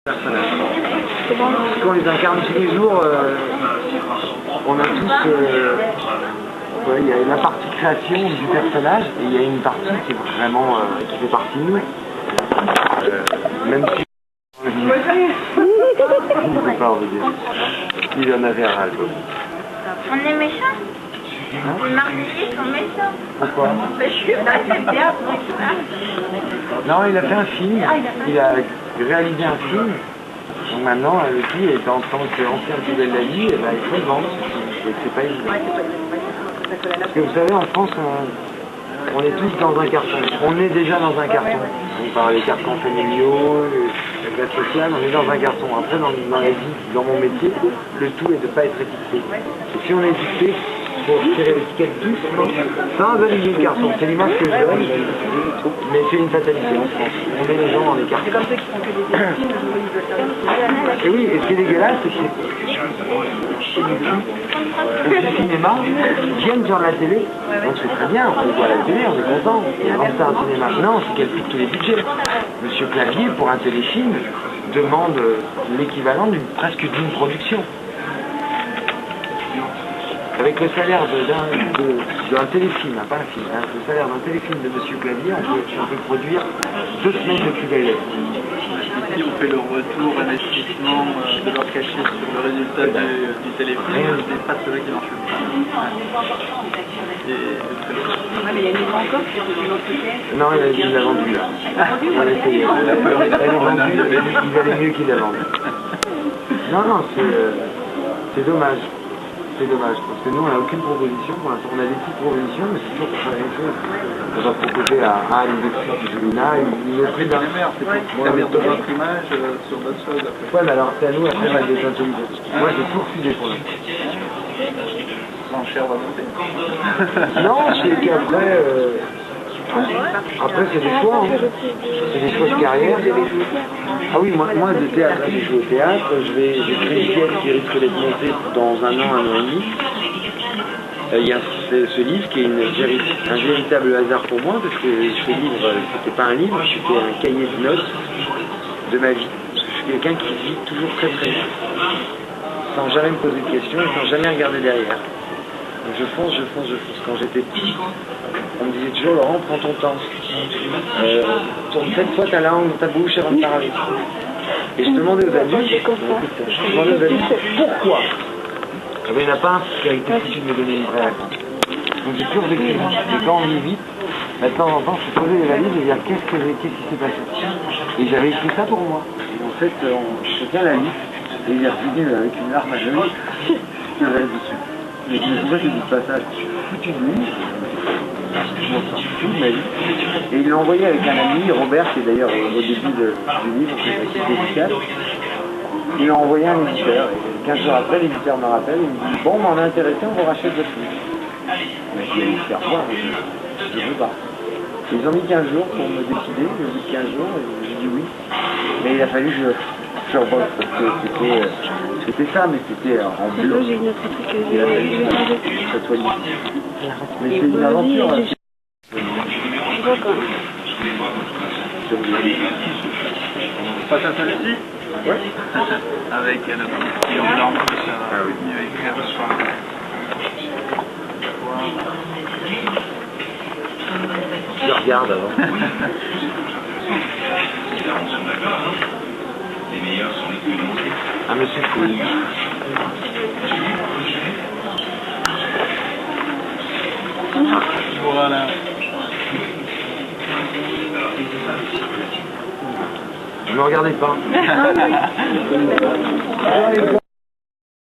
Personnages. Parce qu'on les incarne tous les jours, on a tous... il y a la partie création du personnage et il y a une partie qui est vraiment qui fait partie de nous. Même si... je ne peux pas en dire. Il en avait un ras. On est méchants. Hein? Les Marseillais sont méchants. Pourquoi? Parce que c'est bien pour ça. Non, il a fait un film. Il a réalisé un film. Donc maintenant, lui est en tant qu'ancien plus belle de la vie, il faut le vendre. Et c'est pas évident. Parce que vous savez, en France, on est tous dans un carton. On est déjà dans un carton. On parle des cartons familiaux, la classe sociale, on est dans un carton. Après, dans la vie, dans mon métier, le tout est de ne pas être étiqueté. Et si on est étiqueté, il faut tirer l'étiquette doucement, sans aligner le carton. C'est l'image que je donne, mais c'est une fatalité en France. On met les gens dans les cartons. C'est comme ceux qui font que des films, ils veulent faire des films. Et oui, et ce qui est dégueulasse, c'est que le cinéma viennent sur la télé, donc c'est très bien, on les voit à la télé, on est content, on fait un cinéma. Non, c'est qu'elle pique tous les budgets. Monsieur Clavier, pour un téléfilm, demande l'équivalent presque d'une production. Avec le salaire d'un téléfilm, pas un film, hein, le salaire d'un téléfilm de Monsieur Clavier, on peut produire 2 semaines de plus belle lettre. Ici, on fait le retour investissement de leur cachet sur le résultat du téléfilm, mais pas celui qui marche pas. Ouais, mais il y a une autre encore sur une autre pièce. Non, il l'a vendu là. On a essayé. Elle est vendue, il valait mieux qu'il l'a vendu. Non, c'est dommage. C'est dommage, parce que nous, on n'a aucune proposition. Pour l'instant, on a des petites propositions, mais c'est toujours pour faire la même chose. On va proposer à Anne de Julina une autre idée. Ça met de votre image sur d'autres choses après. Ouais, mais alors, c'est à nous après de des intelligents. Moi, j'ai tout refusé pour l'instant. L'enchère va monter. Non, c'est qu'après... Après, c'est des choix. Hein. C'est des choix de carrière. Ah oui, moi de théâtre, j'ai joué au théâtre. J'ai créé une pièce qui risque d'être montée dans un an et demi. Il y a ce livre qui est un véritable hasard pour moi, parce que ce livre, c'était pas un livre, c'était un cahier de notes de ma vie. Parce que je suis quelqu'un qui vit toujours très très vite, sans jamais me poser de questions et sans jamais regarder derrière. Donc je fonce. Quand j'étais petit, on me disait toujours, Laurent, prends ton temps. Tourne 7 fois ta langue dans ta bouche avant de parler. Et je demandais aux adultes, pourquoi? Il n'y en a pas un qui a été foutu de me donner une vraie réponse. Donc j'ai toujours vécu. Et quand on vit vite, de temps en temps, je suis posé les valises et dire qu'est-ce qui s'est passé. Et j'avais écrit ça pour moi. Et en fait, je tiens la liste et il a fini avec une larme à l'œil. Je reste dessus. Mais je me souviens du passage, je suis foutu de lui, je m'en sors fou de ma vie. Et il l'a envoyé avec un ami, Robert, qui est d'ailleurs au début du livre, qui est dédicace. Il l'a envoyé à un éditeur. Et 15 jours après, l'éditeur me rappelle, il me dit bon, on est intéressé, on vous rachète votre livre. Mais je vais faire voir, je ne veux pas. Ils ont mis 15 jours pour me décider, au bout de 15 jours, j'ai dit oui. Mais il a fallu que je rebosse, parce que c'était ça, mais c'était en bleu. J'ai une autre truc que Il a fallu que ça soit libre. Mais c'est une aventure. Passe à celle-ci. Ouais. Avec notre petit blanc, ça va mieux écrire le soir. Je regarde avant. Ah, monsieur Fouille. Voilà. Ne me regardez pas.